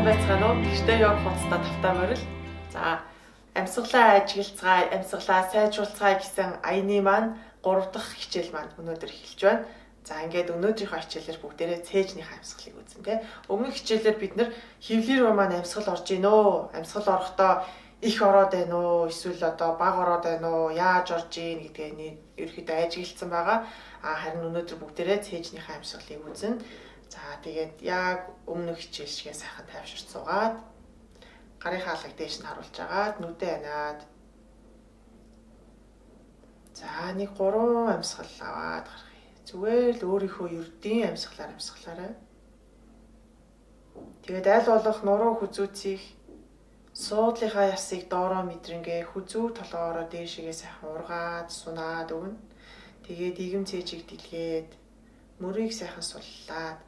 байцгаана уу? Гэртээ яг хуцтай тавтай морил. За, амьсгалаа ажиглацгаая, амьсгалаа сайжруулцгаая гэсэн аяны маань 3 дахь хичээл маань өнөөдөр эхэлж байна. За, ингээд өнөөдрийнхөө хичээлээр бүгдээрээ цээжнийхээ амьсгалыг үзнэ тэ. Өмнөх хичээлээр бид нар хевлэр рүү маань амьсгал орж ийн үү? Амьсгал орохдоо их ороод байна уу? Эсвэл одоо бага ороод байна уу? Яаж орж ийн гэдгээ ерөөхдөө ажигласан байгаа. Харин өнөөдөр бүгдээрээ цээжнийхээ амьсгалыг үзнэ. За тэгээд яг өмнөх хичээл шигээ сайхан тайвширч суугаад гарын хаалгыг дээш нь харуулж агаад нүдээ анаад за нэг 3 амьсгал аваад гаргая. Зүгээр л өөрийнхөө ердийн амьсгалаар амьсгалаарай. Тэгээд аль болох нуруу хүзүүцийг суудлынхаа ясыг доороо мэдрэнгээ хүзүү толгоороо дээшгээ сайхан ургаад сунаад өгнө. Тэгээд игэм цээжийг дэлгээд мөрийг сайхан суллаад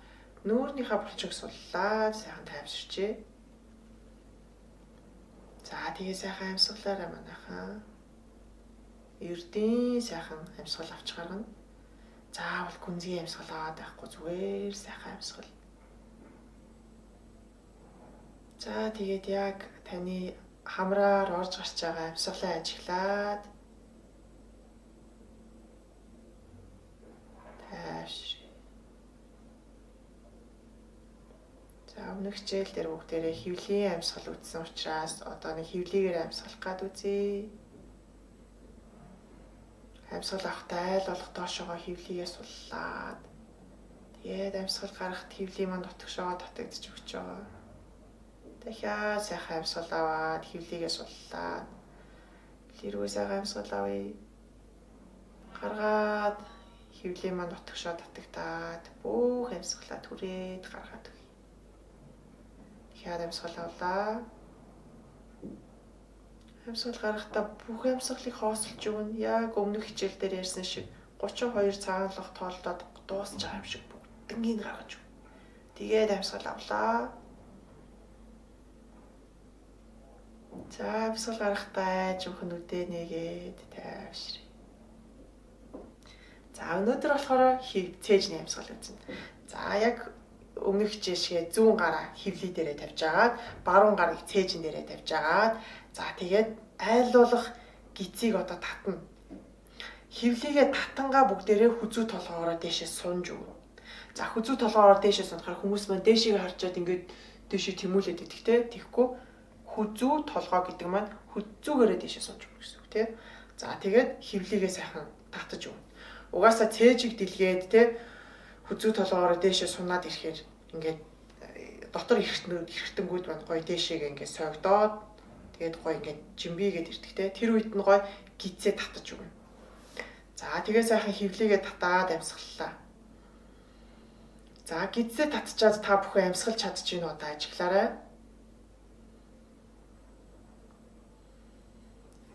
нүүрнийхээ булчиг суллаад сайхан тайвширчээ. За тэгээ сайхан амьсгалаарай манайхаа. Ердийн сайхан амьсгал авч гаргана. Заавал гүнзгий амьсгал аваад байхгүй зүгээр сайхан амьсгал. За тэгээд яг таны хамраар орж гарч байгаа амьсгалаа ажиглаад тайвшир. За өмнөх хичээл дээр бүгдээрээ хевлийн амьсгал үзсэн учраас одоо нэг хевлийгээр амьсгалах гад үзье. Амьсгал авахтай айл болох доошоогоо хевлийгээ суллаад тэгээд амьсгал гаргахад хевлий маань дотгошоо татагдчих өгч байгаа. Дахиад сайхан амьсгал аваад хевлийгээ суллаад лирүү сайхан амьсгал авъя. Гаргаад хевлий маань дотгошоо татагдаад бүх амьсгалаа түрээд гаргаад өгье. Дахиад амьсгал авлаа. Амьсгал гаргахдаа бүх амьсгалыг хоосолж өгнө. Яг өмнөх хичээл дээр ярьсан шиг 32 цаанлах тоолдоод дуусч байгаа юм шиг бүгднийг гаргаж өг. Тэгээд амьсгал авлаа. За амьсгал гаргахдаа жоохон үдээ нэгээд тайвшир. За өнөөдөр болохоор цээжний амьсгал үзнэ. За яг өмнөх хичээлшгээ зүүн гараа хевлий дээрээ тавьж агаад баруун гарыг цээжин дээрээ тавьж агаад за тэгээд айлуулах гизийг одоо татна. Хевлийгээ татангаа бүгдээрээ хүзүү толгоороо дээшээ сунж өгнө. За хүзүү толгоороо дээшээ сунахаар хүмүүс маань дээшээ харчаад ингээд дээшээ тэмүүлээд идэх те. Тэгэхгүй хүзүү толгоо гэдэг маань хүзүүгээрээ дээшээ сунж өгнө гэсэн үг те. За тэгээд хевлийгээ сайхан татаж өгнө. Угаасаа цээжийг дэлгээд те хүзүү толгоороо дээшээ сунаад ирэхээр ингээд дотор эргэтэнгүүд маань гоё дээшээгээ ингээд сойгдоод тэгээд гоё ингээд жимбигээд ирдэгтэй. Тэр үед нь гоё гизээ татаж өгнө. За тэгээ сайхан хевлийгээ татаад амьсгаллаа. За гизээ татчаад та бүхэн амьсгалж чадчихна одоо ажиглаарай.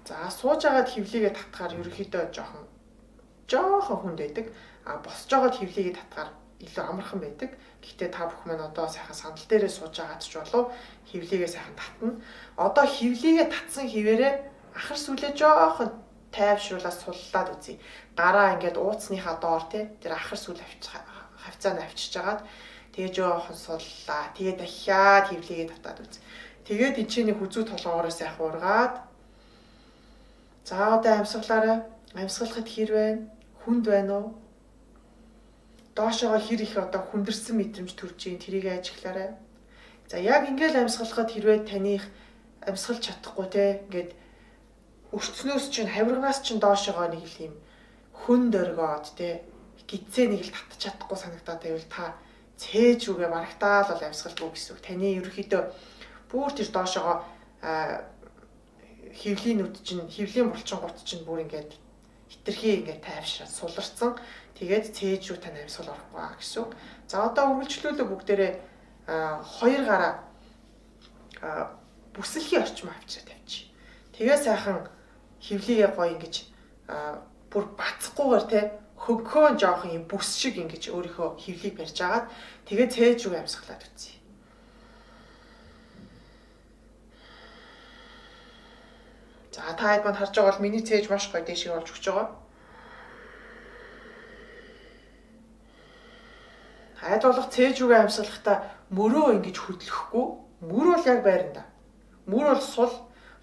За сууж агаад хевлийгээ татхаар ерөөхдөө жоохон хүнд байдаг. Босч жоод хевлийгээ татгаар илүү амархан байдаг. Гэхдээ та бүх маань одоо сайхан сандал дээрээ сууж байгаа ч болов хевлийгээ сайхан татна. Одоо хевлийгээ татсан хിവэрээ ахар сүлээ жоохон тайвшруулаад суллаад үзье. Гараа ингээд ууцныхаа доор тэр ахар сүл хавцаанд авчиж агаад тэгээ жоохон суллаа. Тэгээ дахиад хевлийгээ татаад үзье. Тэгээд энэ чинь хүзүү толгоороо сайхан ургаад за одоо амьсгалаарай. Амьсгалахад хэр байна? Хүнд байна уу? Доошоогоо хэр их одоо хүндэрсэн мэдрэмж төрж ийн тэрийг ажиглаарай. За яг ингээл амьсгалахад хэрвээ таних амьсгалж чадахгүй те ингээд өрцнөөс чинь хавирганаас чинь доошоогоо нэг л юм хүнд өргөөд те гидсээ нэг л татчих чадахгүй санагдаад байвал та цээж үгээ барагтаал бол амьсгалгүй гэсэн үг. Таны ерөөхдөө бүр тэр доошоогоо хевлийн нүд чинь хевлийн булчингууд чинь бүр ингээд хитрхи ингээд тайвшраад суларсан. Тэгээд цээж рүү тань амьсгал орохгүй гэсэн үг. За одоо үргэлжлүүлээ бүгдээрээ 2 гараа бүсэлхийн орчим авчираа тавьчих. Тэгээ сайхан хевлийгээ гоё ингэж бүр бацхгүйгээр те хөгхөө жоохон юм бүс шиг ингэж өөрийнхөө хевлийг барьж агаад тэгээ цээж рүү амьсгалаад үтсэ. За та хэд манд харж байгаа бол миний цээж маш гоё дэшиг олж өгч байгаа. Айд болох цээж үгээ амьсгалахдаа мөрөө ингэж хөдлөхгүй Мөр бол яг байранда. Мөр бол сул,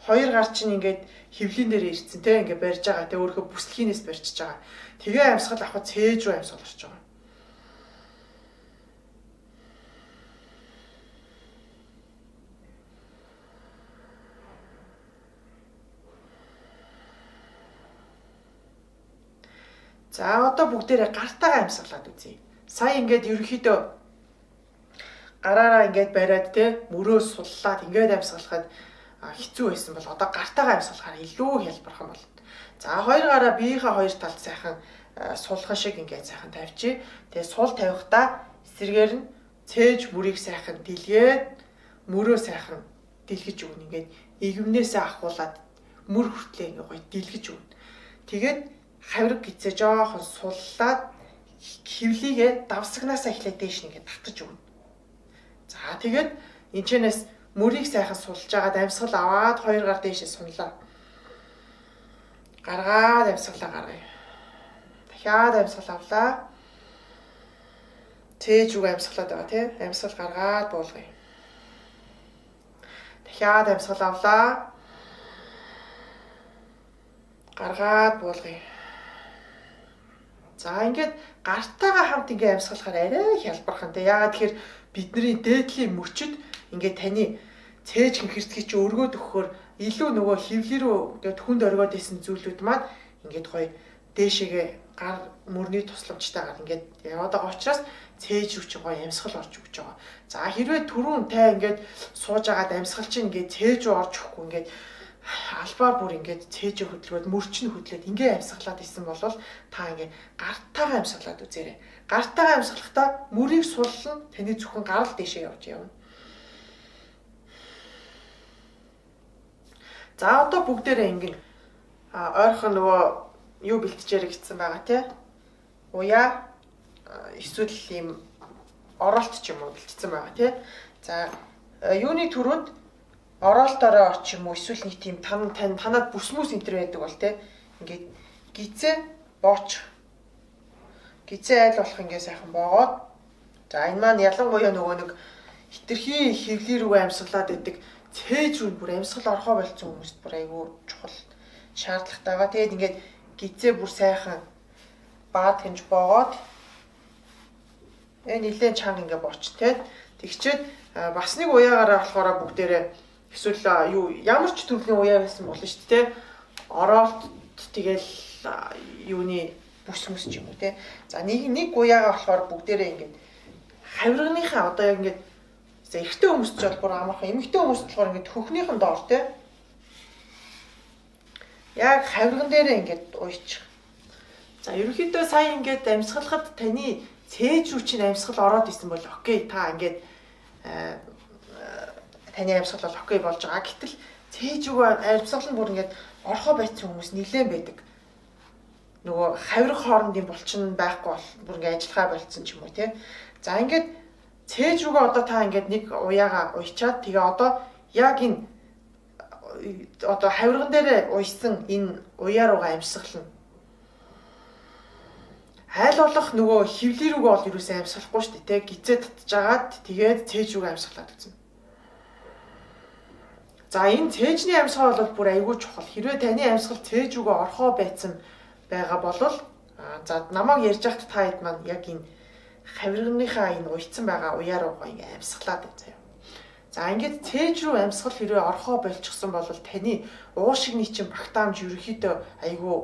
хоёр гар чинь ингээд хөвлийн дээр ирсэн те ингээд барьж байгаа. Тэ өөрийнхөө бүслэгнээс барьчихж байгаа. Тэгээ амьсгал авахд цээж рүү амьсгал орж байгаа. За одоо бүгдээрээ гартаагаа амьсгалаад үзье. Сая ингээд ерөнхийдөө гараараа ингээд бариад те мөрөө суллаад ингээд амьсгалахад хэцүү байсан бол одоо гартаагаа амьсгалахаар илүү хялбархан болно. За хоёр гараа биеийнхээ хоёр талд сайхан сулхан шиг ингээд сайхан тавьчих. Тэгээ сул тавихтаа эсрэгээр нь цээж мөрийг сайхан дэлгээд мөрөө сайхан дэлгэж өгнө. Ингээд игвнээсээ ахуулаад мөр хүртлээ ингээд гоё дэлгэж өгнө. Тэгээд хавирг гизээ жоохон суллаад хөвлийгээ давсагнаасаа эхлээд дээш нэгээ татаж өгнө. За тэгээд энэчнээс мөрийг сайхан сулж агаад амьсгал аваад хоёр гар дээшээ сунлаа. Гаргаад амьсгалаа гаргая. Дахиад амьсгал авлаа. Цээж үг амьсгалаад байгаа тийм. Амьсгал гаргаад буулгая. Дахиад амьсгал авлаа. Гаргаад буулгая. За ингээд гартаагаа хамт ингээд амьсгалахаар арай хялбархан тийм. Яагаад тэгэхээр бидний дээдлийн мөчөд ингээд таны цээж хэрцгий чи өргөөд өгөхөөр илүү нөгөө хөвлий рүү ингээд хүнд оргоод исэн зүйлүүд маань ингээд гоё дээшээгээ гар мөрний тусламжтайгаар ингээд яваад байгаа учраас цээж рүү чи гоё амьсгал орж өгч байгаа. За хэрвээ түрүүн тай ингээд сууж агаад амьсгал чинь ингээд цээж рүү орж өгөхгүй ингээд албаар бүр ингээд цээжээ хөдөлгөөд мөрчин хөдлөөд ингээд амьсгалаад исэн бол та ингээд гартаагаа амьсгалаад үзээрэй. Гартаагаа амьсгалахдаа мөрийг суллан таны зөвхөн гарал дэшээ явж явна. За одоо бүгдээрээ ингээд ойрхон нөгөө юу бэлтжээрэй гэсэн байгаа тий. Уяа эсвэл ийм оролт ч юм уу бэлтцсэн байгаа тий. За юуны түрүүнд оролтоороо орч юм уу эсвэл нэг тийм танад бүсмүс энтер байдаг бол тий. Ингээд гизээ бооч. Гизээ айл болох ингээд сайхан боогоод. За энэ маань ялангуяа нөгөө нэг хитрхи хөвлий рүү амьсгалаад байдаг цээж рүү бүр амьсгал орхоо болцсон хүмүүст бүр айгүй чухал шаардлагатай байгаа. Тэгээд ингээд гизээ бүр сайхан баад гинж боогоод энэ нэлээд чанга ингээд боч тий. Тэгчээд бас нэг уяагаараа болохоор бүгдээрээ эсвэл юу ямар ч төрлийн уяа байсан болно шүү дээ. Оролт тэгэл юуны бүс мөс ч юм уу тий. За нэг уяагаа болохоор бүгдээрээ ингээд хавирганыхаа одоо яг ингээд эрэгтэй хүмүүс ч бол бүр амархан, эмэгтэй хүмүүс болохоор ингээд хөхнийхэн доор тий. Яг хавирган дээрээ ингээд уйчих. За ерөнхийдөө сая ингээд амьсгалахад таны цээж рүү чинь амьсгал ороод исэн бол окей та ингээд таны амьсгал бол окей болж байгаа. Гэтэл цээж рүү амьсгал нь бүр ингээд орхоо байцсан хүмүүс нэлээд байдаг. Нөгөө хавирга хоорондын булчин байхгүй бол бүр ингээд ажиллагаа болцсон ч юм уу тий. За ингээд цээж рүүгээ одоо та ингээд нэг уяагаа уйчаад тэгээ одоо яг энэ одоо хавирган дээр уйсан энэ уяа руугаа амьсгална. Айл болох нөгөө хөвлий рүүгээ бол юусэн амьсгалахгүй шүү дээ. Гизээ татжгаад тэгээд цээж рүүгээ амьсгалаад үзнэ. За энэ цээжний амьсгал бол бүр айгүй чухал. Хэрвээ таны амьсгал цээж рүүгээ орхоо байцсан байгаа бол за намайг ярьж байхад та хэд маань яг энэ хавирганыхаа энэ уйцсан байгаа уяа руугаа ингээ амьсгалаад байна заяа. За ингээд цээж рүү амьсгал хэрвээ орхоо болчихсон бол таны уушигны чинь багтаамж ерөөхдөө айгүй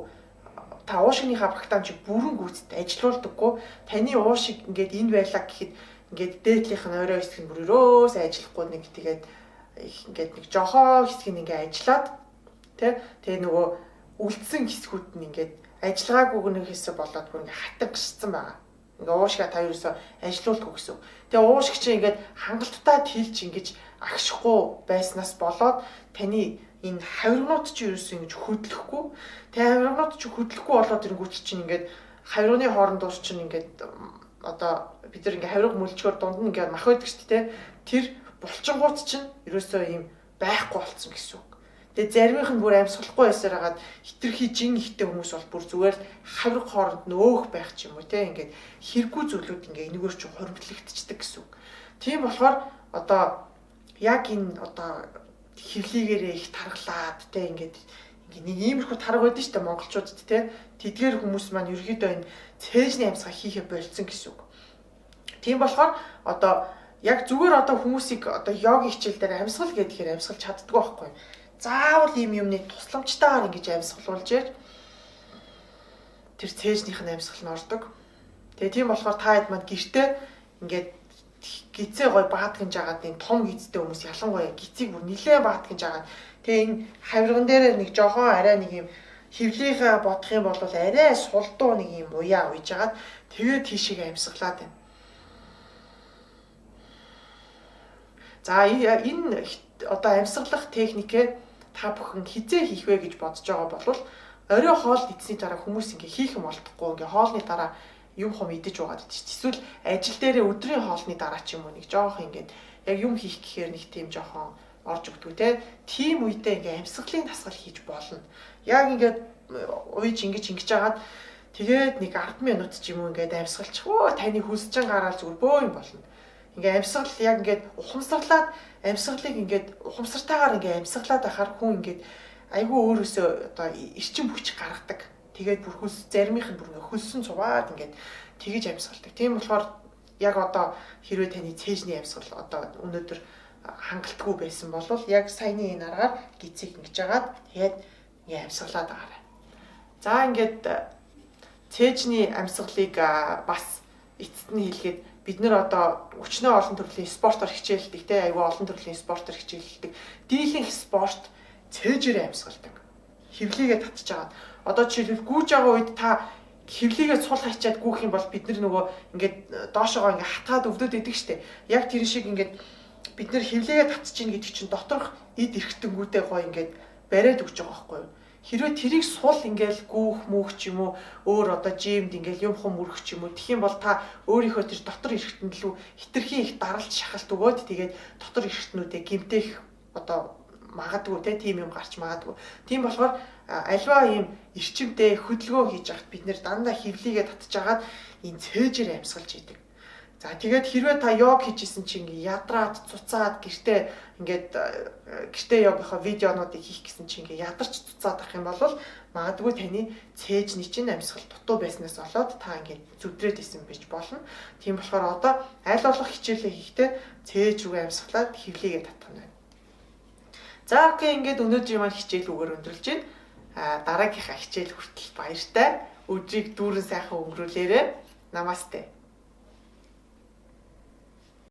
та уушигныхаа багтаамжийг бүрэн гүйцэд ажилуулдаггүй. Таны уушиг ингээд энэ байлаа гэхэд ингээд дээдлийнх нь орой хэсэг нь бүр өрөөс ажиллахгүй нэг тэгээд ингээд нэг жохоо хэсэг нь ингээд ажиллаад тэгээ нөгөө үлдсэн хэсгүүд нь ингээд ажиллагаагүй нэг хэсэг болоод бүр ингээд хатагшсан байгаа. Ингээ уушгаа та ерөөсөө ажилуулдаггүй гэсэн. Тэгээ уушиг чинь ингээд хангалттай тэлж ингэж агшихгүй байснаас болоод таны энэ хавиргнууд чи ерөөсөө ингэж хөдлөхгүй. Тэгээ хавиргнууд чи хөдлөхгүй болоод ирэнгүүт чинь ингээд хавирганы хооронд дуус чинь ингээд одоо бид нар ингээ хавирга мөлчгөр дунд нь ингээ мах байдаг шүү дээ. Тэр булчингууд чинь ерөөсөө ийм байхгүй болцсон гэсэн үг. Тэгээ заримийнх нь бүр амьсгалахгүй байсаар хагаад хитрхи жин ихтэй хүмүүс бол бүр зүгээр л хавирга хооронд нөөх байх ч юм уу те ингээд хэрэггүй зүйлүүд ингээ энэгээр чинь хуримтлагдчихдаг гэсэн үг. Тийм болохоор одоо яг энэ одоо хөвлийгээрээ их тархлаад те ингээд нэг иймэрхүү тарга байдаг шүү дээ монголчуудад те. Тэдгээр хүмүүс маань ерөөдөө энэ цээжний амьсгал хийхэ болцсон гэсэн үг. Тийм болохоор одоо яг зүгээр одоо хүмүүсийг одоо йогийн хичээл дээр амьсгал гэдгээр амьсгалж чаддгүй байхгүй. Заавал ийм юмны тусламжтайгаар ингэж амьсгалуулж яаж тэр цээжнийх нь амьсгал нь ордог. Тэгээ тийм болохоор та хэд маань гэртээ ингээд гизээ гой баатгаж жагаад энэ том гизтэй хүмүүс ялангуяа гизийг бүр нилээн баатгаж жагаад тэгээ энэ хавирган дээр нэг жоохон арай нэг юм хөвлийнхаа бодох юм бол арай сулдуу нэг юм уяа уйж жагаад тэгээ тийшээ амьсгалаад байна. За энэ одоо амьсгалах техникээ та бүхэн хизээ хийх вэ гэж бодож байгаа бол орой хоол идсний дараа хүмүүс ингээ хийх юм болдохгүй ингээ хоолны дараа юм хом идэж угаад идэж. Эсвэл ажил дээрээ өдрийн хоолны дараа ч юм уу нэг жоох ингээд яг юм хийх гэхээр нэг тийм жоохон орж өгдөг те. Тийм үедээ ингээ амьсгалын дасгал хийж болно. Яг ингээд ууж ингэж жагаад тэгээд нэг 10 минут ч юм уу ингээд амьсгалчих. Өө таны хүсчин гараад зүгээр бөө юм болно. Ингээ амьсгал яг ингээд ухамсарлаад амьсгалыг ингээд ухамсартайгаар ингээ амьсгалаад байхаар хүн ингээд айгүй өөрөөсөө одоо эрчим хүч гаргадаг. Тэгээд бүр хөлс заримийнх нь бүр хөлсөн цуваад ингээд тэгэж амьсгалдаг. Тийм болохоор яг одоо хэрвээ таны цээжний амьсгал одоо өнөөдөр хангалтгүй байсан бол яг саяны энэ аргаар гизийг ингэж жагаад тэгээд ингээ амьсгалаад байгаарай. За ингээд цээжний амьсгалыг бас эцэст нь хэлгээд бид нэр одоо өчнөө олон төрлийн спортоор хичээлдэг те айгүй олон төрлийн спортоор хичээлдэг. Дийлэнх спорт цээжээр амьсгалдаг. Хөвлийгээ татчих жагаад одоо жишээлбэл гүйж байгаа үед та хөвлийгээ цул хачаад гүйх юм бол бид нар нөгөө ингээд доошоогоо ингээд хатгаад өвдөд идэг штэ. Яг тэр шиг ингээд бид нар хөвлийгээ татчих гэдэг чинь доторх эд эргэтэнгүүтэй гоо ингээд бариад өгч байгаа байхгүй юу? Хэрвээ тэрийг сул ингээл гүүх мүөх ч юм уу өөр одоо жимд ингээл юм хум мөрөх ч юм уу тэгэх юм бол та өөрийнхөө тэр дотор эргэтэн лүү хитрхи их даралт шахалт өгөөд тэгээд дотор эргэтнүүдээ гимтэх одоо магадгүй те тийм юм гарч магадгүй. Тийм болохоор альва ийм эрчимтэй хөдөлгөөн хийж ахт бид нэр дандаа хөвлийгээ татж агаад энэ цээжээр амьсгалж идэг. За тэгээд хэрвээ та йог хийжсэн чинь ингээ ядраад цуцаад гэртээ йогийнхоо видеонуудыг хийх гэсэн чинь ингээ ядарч цуцаад ах юм бол магадгүй таны цээжний чинь амьсгал дутуу байснаас болоод та ингээ зүдрээд исэн байж болно. Тийм болохоор одоо аль болох хичээлээ хийхдээ цээж рүүгээ амьсгалаад хөвлийгээ татах нь байна. За окей ингээд өнөөдрийн маань хичээлүүгээр өндөрлж байна. Дараагийнхаа хичээл хүртэл баяртай. Өдрийг дүүрэн сайхан өнгөрүүлээрэй. Намасте.